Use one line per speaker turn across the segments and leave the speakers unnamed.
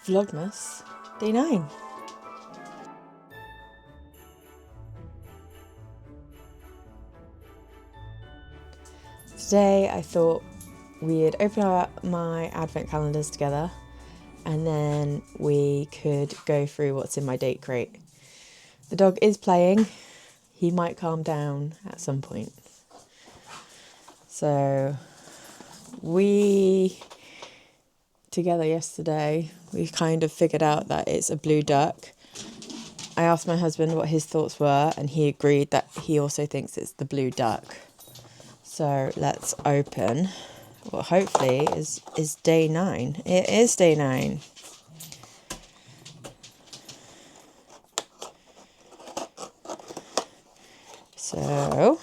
Vlogmas day 9. Today I thought we'd open up my advent calendars together and then we could go through what's in my date crate. The dog is playing. He might calm down at some point. So together yesterday, we kind of figured out that it's a blue duck. I asked my husband what his thoughts were and he agreed that he also thinks it's the blue duck. So let's open what hopefully is day 9. It is day 9. So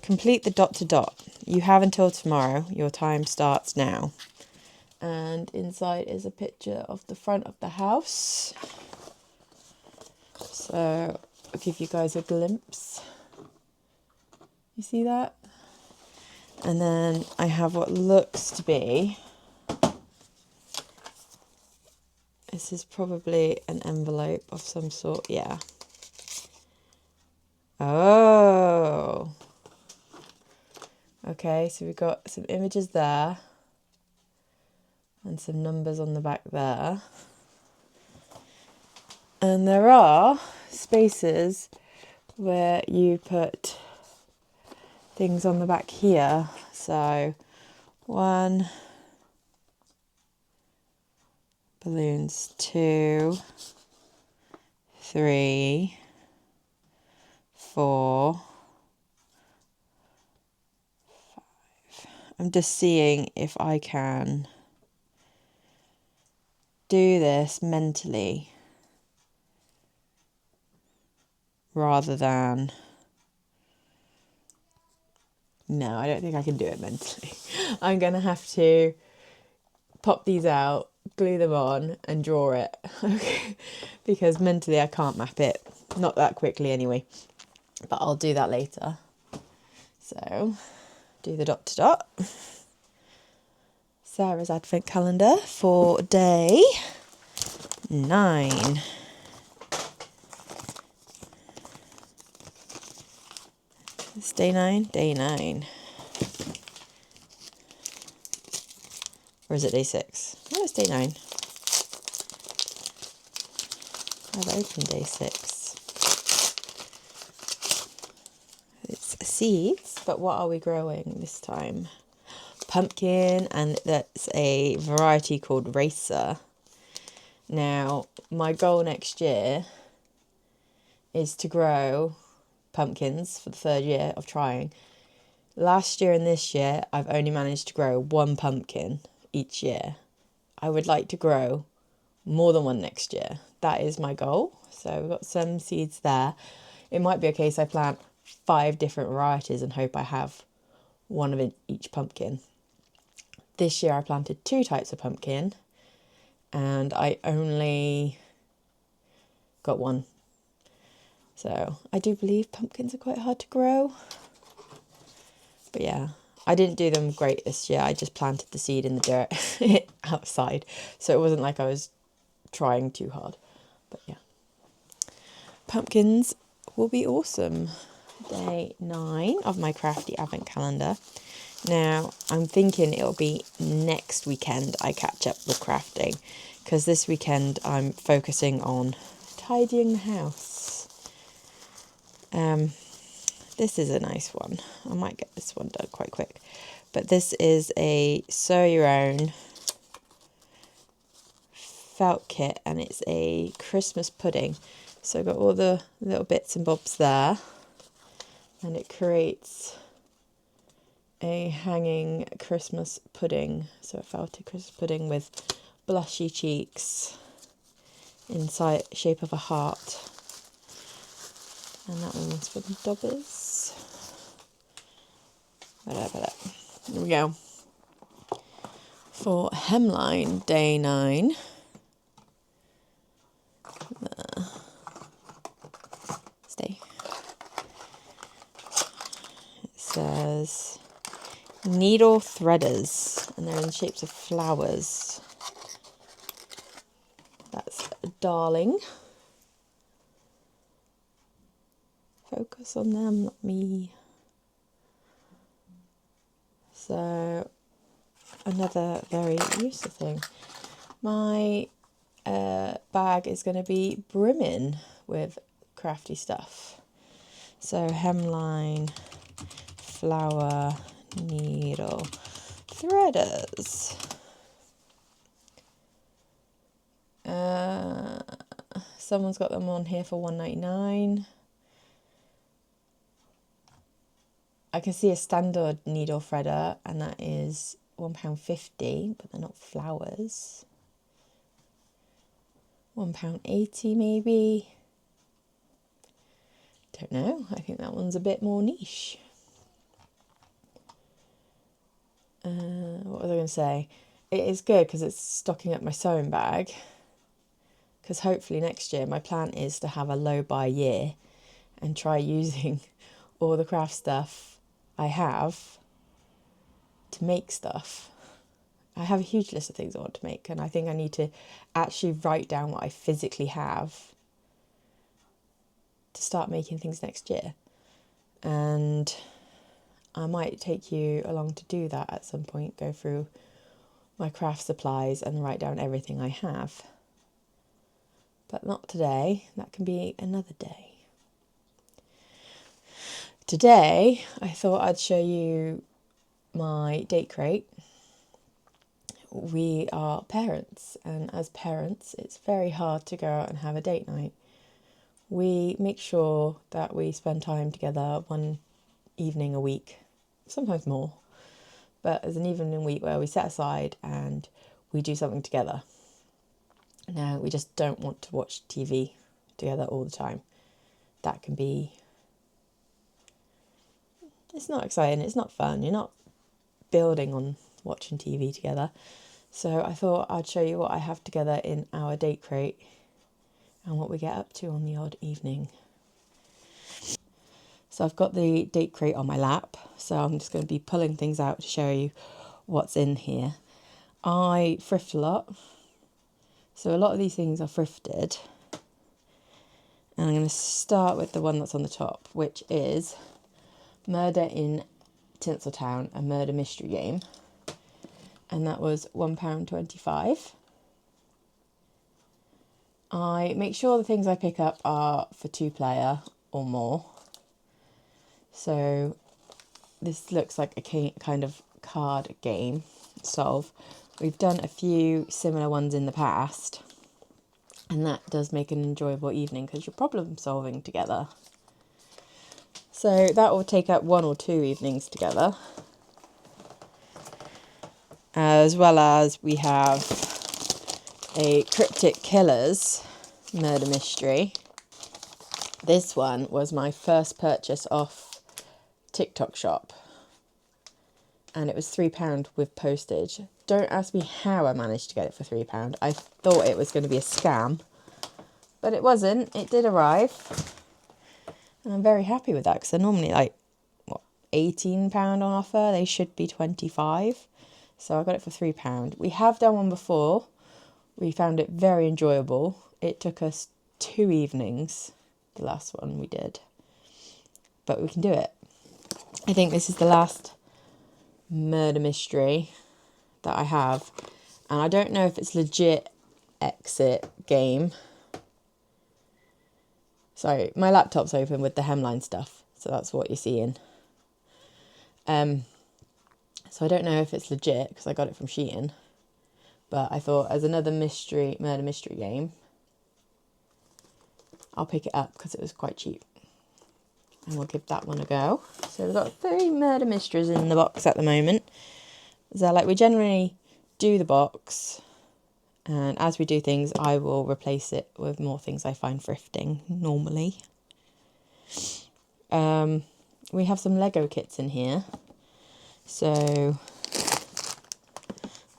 complete the dot to dot. You have until tomorrow. Your time starts now. And inside is a picture of the front of the house. So I'll give you guys a glimpse. You see that? And then I have what looks to be, this is probably an envelope of some sort, yeah. Oh. Okay, so we've got some images there and some numbers on the back there. And there are spaces where you put things on the back here. So 1, balloons, 2, 3, 4, 5. I'm just seeing if I can do this mentally rather than... No, I don't think I can do it mentally. I'm going to have to pop these out, glue them on and draw it. Okay, because mentally I can't map it. Not that quickly anyway. But I'll do that later. So, do the dot to dot. Sarah's advent calendar for day 9. It's day 9? Day 9. Or is it day 6? No, it's day 9. I've opened day 6. It's seeds, but what are we growing this time? Pumpkin, and that's a variety called Racer. Now, my goal next year is to grow pumpkins for the 3rd year of trying. Last year and this year, I've only managed to grow 1 pumpkin each year. I would like to grow more than 1 next year. That is my goal. So we've got some seeds there. It might be a case I plant 5 different varieties and hope I have one of each pumpkin. This year I planted 2 types of pumpkin and I only got 1. So I do believe pumpkins are quite hard to grow. But yeah, I didn't do them great this year. I just planted the seed in the dirt outside. So it wasn't like I was trying too hard. But yeah. Pumpkins will be awesome. Day 9 of my crafty advent calendar. Now, I'm thinking it'll be next weekend I catch up with crafting. Because this weekend I'm focusing on tidying the house. This is a nice one. I might get this one done quite quick. But this is a sew your own felt kit and it's a Christmas pudding. So I've got all the little bits and bobs there. And it creates a hanging Christmas pudding. So a felted Christmas pudding with blushy cheeks inside shape of a heart. And that one was for the dobbers. There we go. For Hemline, day 9. Stay. It says needle threaders, and they're in the shapes of flowers. That's darling. Focus on them, not me. So another very useful thing. My bag is going to be brimming with crafty stuff. So hemline, flower, needle, threaders. Someone's got them on here for $1.99. I can see a standard needle threader, and that is £1.50, but they're not flowers. £1.80 maybe. Don't know. I think that one's a bit more niche. What was I going to say? It is good because it's stocking up my sewing bag. Because hopefully next year my plan is to have a low buy year and try using all the craft stuff I have to make stuff. I have a huge list of things I want to make, and I think I need to actually write down what I physically have to start making things next year. And I might take you along to do that at some point, go through my craft supplies and write down everything I have. But not today, that can be another day. Today, I thought I'd show you my date crate. We are parents, and as parents, it's very hard to go out and have a date night. We make sure that we spend time together one evening a week, sometimes more, but there's an evening a week where we set aside and we do something together. Now, we just don't want to watch TV together all the time. That can be... It's not exciting, it's not fun, you're not building on watching TV together. So I thought I'd show you what I have together in our date crate and what we get up to on the odd evening. So I've got the date crate on my lap, so I'm just going to be pulling things out to show you what's in here. I thrift a lot, so a lot of these things are thrifted. And I'm going to start with the one that's on the top, which is Murder in Tinseltown, a murder mystery game. And that was £1.25. I make sure the things I pick up are for 2-player or more. So this looks like a kind of card game solve. We've done a few similar ones in the past, and that does make an enjoyable evening because you're problem solving together. So that will take up 1 or 2 evenings together. As well as we have a Cryptic Killers murder mystery. This one was my first purchase off TikTok shop, and it was £3 with postage. Don't ask me how I managed to get it for £3. I thought it was going to be a scam, but it wasn't. It did arrive, and I'm very happy with that because they're normally like, what, £18 on offer. They should be £25, so I got it for £3. We have done one before. We found it very enjoyable. It took us 2 evenings, the last one we did, but we can do it. I think this is the last murder mystery that I have, and I don't know if it's legit exit game. Sorry, my laptop's open with the Hemline stuff, so that's what you're seeing. So I don't know if it's legit because I got it from Shein, but I thought as another murder mystery game, I'll pick it up because it was quite cheap. And we'll give that one a go. So we've got 3 murder mysteries in the box at the moment. So like we generally do the box, and as we do things, I will replace it with more things I find thrifting normally. We have some Lego kits in here. So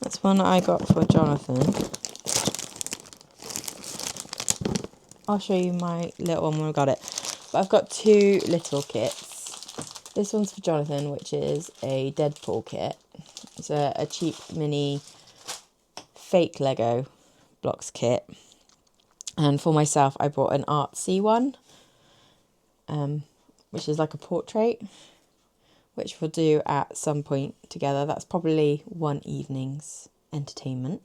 that's one I got for Jonathan. I'll show you my little one when I got it. But I've got 2 little kits. This one's for Jonathan, which is a Deadpool kit. It's a cheap mini fake Lego blocks kit. And for myself, I bought an artsy one, which is like a portrait, which we'll do at some point together. That's probably one evening's entertainment.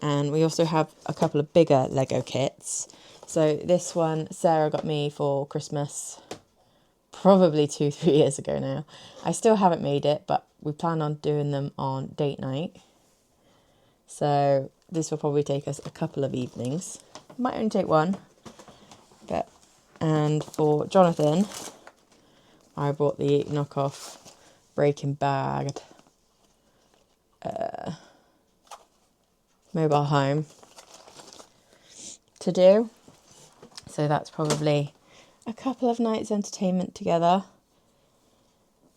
And we also have a couple of bigger Lego kits. So this one Sarah got me for Christmas, probably 2-3 years ago now. I still haven't made it, but we plan on doing them on date night. So this will probably take us a couple of evenings. Might only take one. And for Jonathan, I bought the knockoff Breaking Bad mobile home to do. So that's probably a couple of nights entertainment together.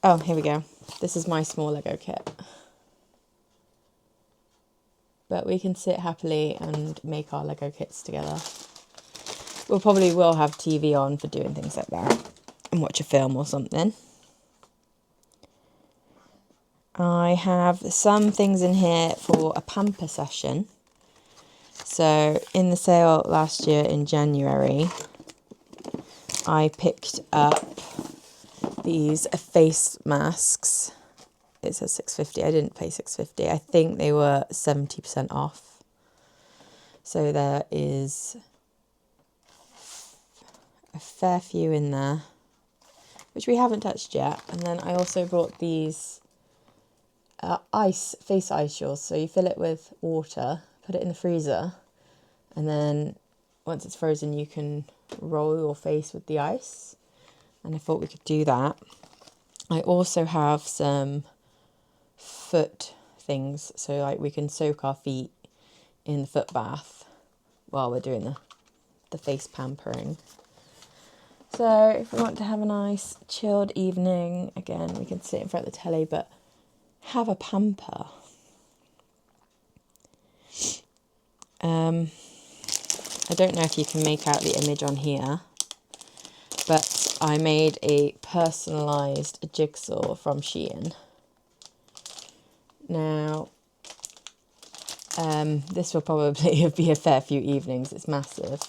Oh, here we go. This is my small Lego kit. But we can sit happily and make our Lego kits together. We'll probably will have TV on for doing things like that and watch a film or something. I have some things in here for a pamper session. So in the sale last year in January, I picked up these face masks. It says £6.50. I didn't pay £6.50. I think they were 70% off. So there is a fair few in there, which we haven't touched yet. And then I also bought these face ice shawls. So you fill it with water, put it in the freezer, and then once it's frozen, you can roll your face with the ice. And I thought we could do that. I also have some foot things, so like we can soak our feet in the foot bath while we're doing the face pampering. So if we want to have a nice chilled evening, again, we can sit in front of the telly, but have a pamper. I don't know if you can make out the image on here, but I made a personalised jigsaw from Shein. Now, this will probably be a fair few evenings. It's massive.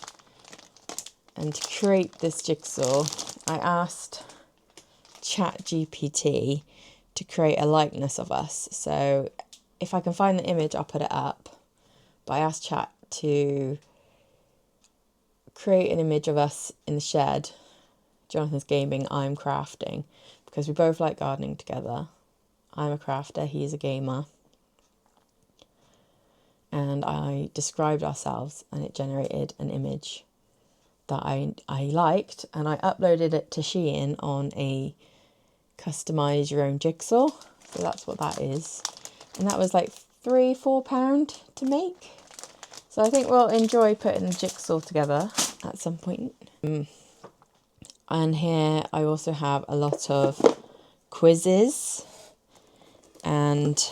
And to create this jigsaw, I asked ChatGPT to create a likeness of us. So if I can find the image, I'll put it up. But I asked Chat to create an image of us in the shed. Jonathan's gaming, I'm crafting, because we both like gardening together. I'm a crafter, he's a gamer. And I described ourselves and it generated an image that I liked, and I uploaded it to Shein on a customise your own jigsaw. So that's what that is. And that was like £3-4 to make. So I think we'll enjoy putting the jigsaw together at some point. And here I also have a lot of quizzes and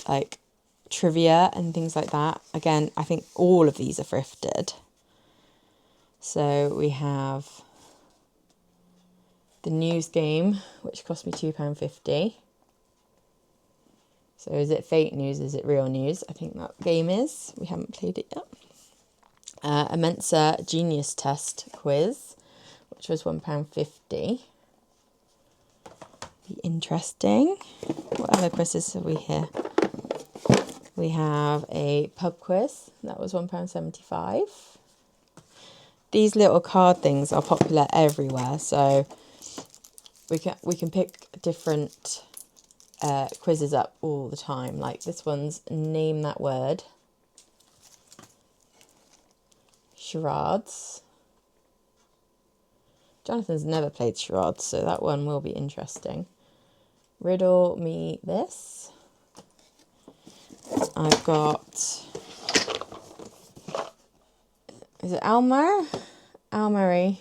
like trivia and things like that. Again, I think all of these are thrifted. So we have the news game, which cost me £2.50. So is it fake news? Is it real news? I think that game is. We haven't played it yet. A Mensa Genius Test quiz, which was £1.50. Be interesting. What other quizzes have we here? We have a pub quiz. That was £1.75. These little card things are popular everywhere, so we can pick different quizzes up all the time. Like this one's Name That Word. Charades. Jonathan's never played charades, so that one will be interesting. Riddle Me This. I've got... Is it Almary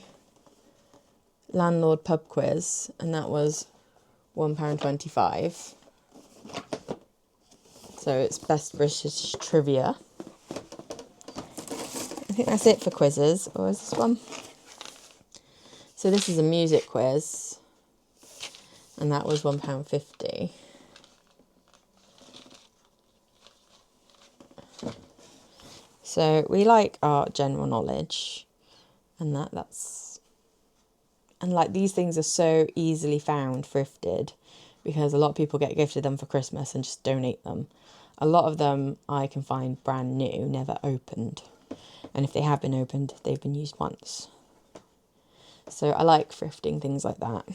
Landlord Pub Quiz, and that was £1.25. So it's Best British Trivia. I think that's it for quizzes. Or is this one? So this is a music quiz, and that was £1.50. So we like our general knowledge, and and like these things are so easily found thrifted, because a lot of people get gifted them for Christmas and just donate them. A lot of them I can find brand new, never opened. And if they have been opened, they've been used once. So I like thrifting things like that.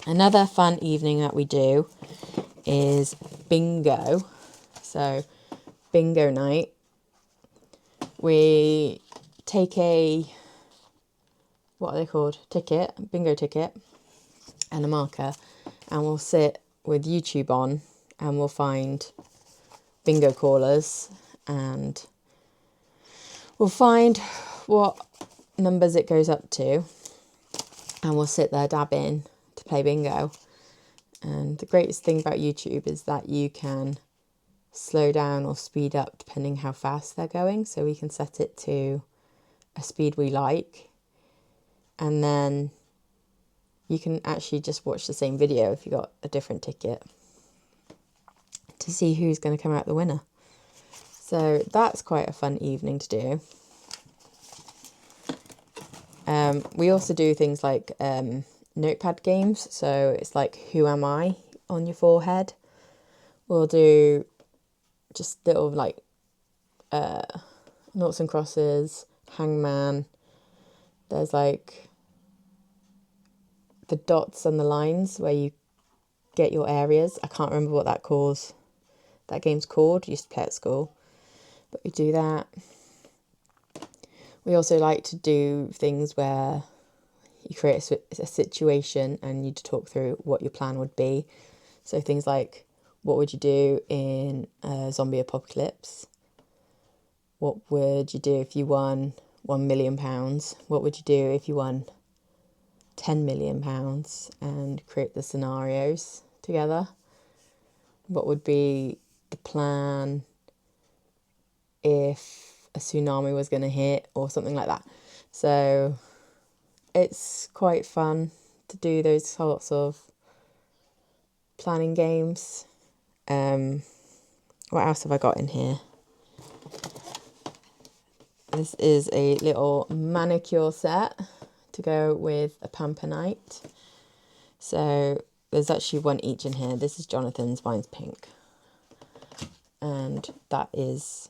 Another fun evening that we do is bingo. So bingo night. We take what are they called? Bingo ticket, and a marker, and we'll sit with YouTube on, and we'll find bingo callers, and we'll find what numbers it goes up to, and we'll sit there dabbing to play bingo. And the greatest thing about YouTube is that you can slow down or speed up depending how fast they're going. So we can set it to a speed we like, and then you can actually just watch the same video if you got a different ticket to see who's going to come out the winner. So that's quite a fun evening to do. We also do things like notepad games. So it's like Who Am I on your forehead. We'll do just little like noughts and crosses, hangman. There's like the dots and the lines where you get your areas. I can't remember what that game's called. I used to play at school, but we do that. We also like to do things where you create a situation and you talk through what your plan would be. So things like, what would you do in a zombie apocalypse? What would you do if you won £1 million? What would you do if you won £10 million? And create the scenarios together. What would be the plan if a tsunami was going to hit, or something like that? So it's quite fun to do those sorts of planning games. What else have I got in here? This is a little manicure set to go with a pamper night. So there's actually one each in here. This is Jonathan's, mine's pink. And that is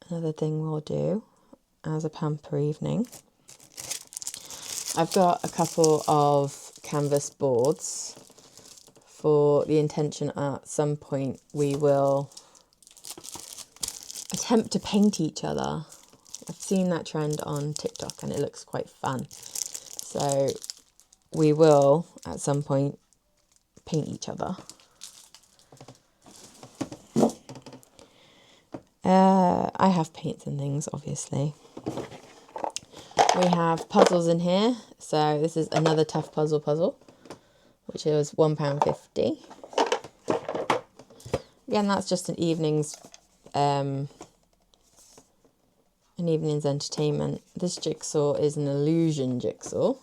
another thing we'll do as a pamper evening. I've got a couple of canvas boards for the intention at some point we will attempt to paint each other. I've seen that trend on TikTok and it looks quite fun. So we will at some point paint each other. I have paints and things, obviously. We have puzzles in here. So this is another tough puzzle, which is £1.50. Again, that's just an evening's entertainment. This jigsaw is an illusion jigsaw,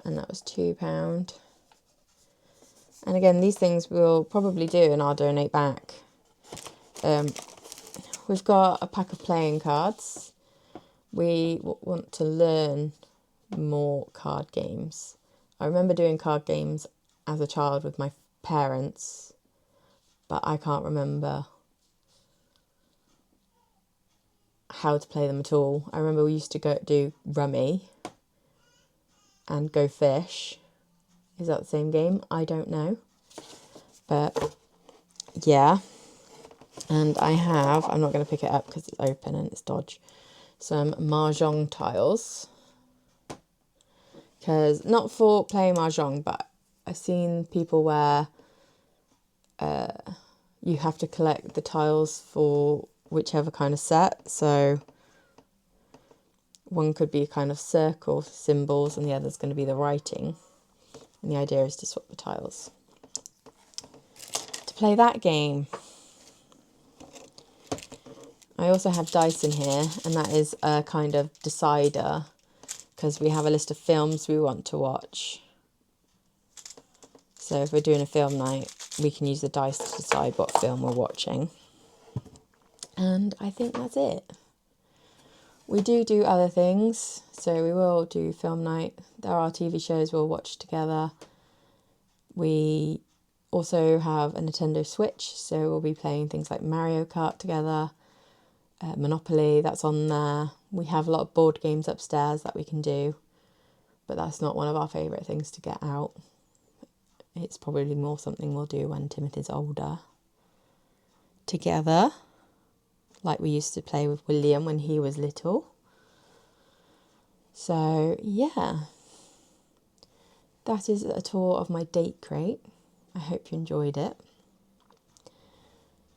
and that was £2. And again, these things we'll probably do and I'll donate back. We've got a pack of playing cards. We want to learn more card games. I remember doing card games as a child with my parents, but I can't remember how to play them at all. I remember we used to go do rummy and go fish. Is that the same game? I don't know. But yeah. And I have, I'm not going to pick it up because it's open and it's dodge, some mahjong tiles. Because, not for playing mahjong, but I've seen people where you have to collect the tiles for whichever kind of set. So one could be kind of circle symbols and the other's going to be the writing. And the idea is to swap the tiles. To play that game, I also have dice in here, and that is a kind of decider, because we have a list of films we want to watch. So if we're doing a film night, we can use the dice to decide what film we're watching. And I think that's it. We do other things, so we will do film night. There are TV shows we'll watch together. We also have a Nintendo Switch, so we'll be playing things like Mario Kart together, Monopoly, that's on there. We have a lot of board games upstairs that we can do, but that's not one of our favourite things to get out. It's probably more something we'll do when Timothy's older. Together, like we used to play with William when he was little. So, yeah. That is a tour of my date crate. I hope you enjoyed it.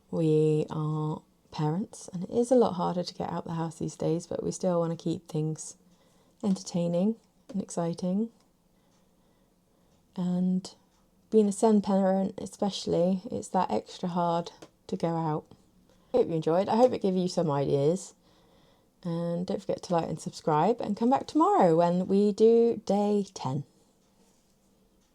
We are parents, and it is a lot harder to get out the house these days, but we still want to keep things entertaining and exciting. And being a son parent especially, it's that extra hard to go out. I hope you enjoyed. I hope it gave you some ideas. And don't forget to like and subscribe, and come back tomorrow when we do day 10.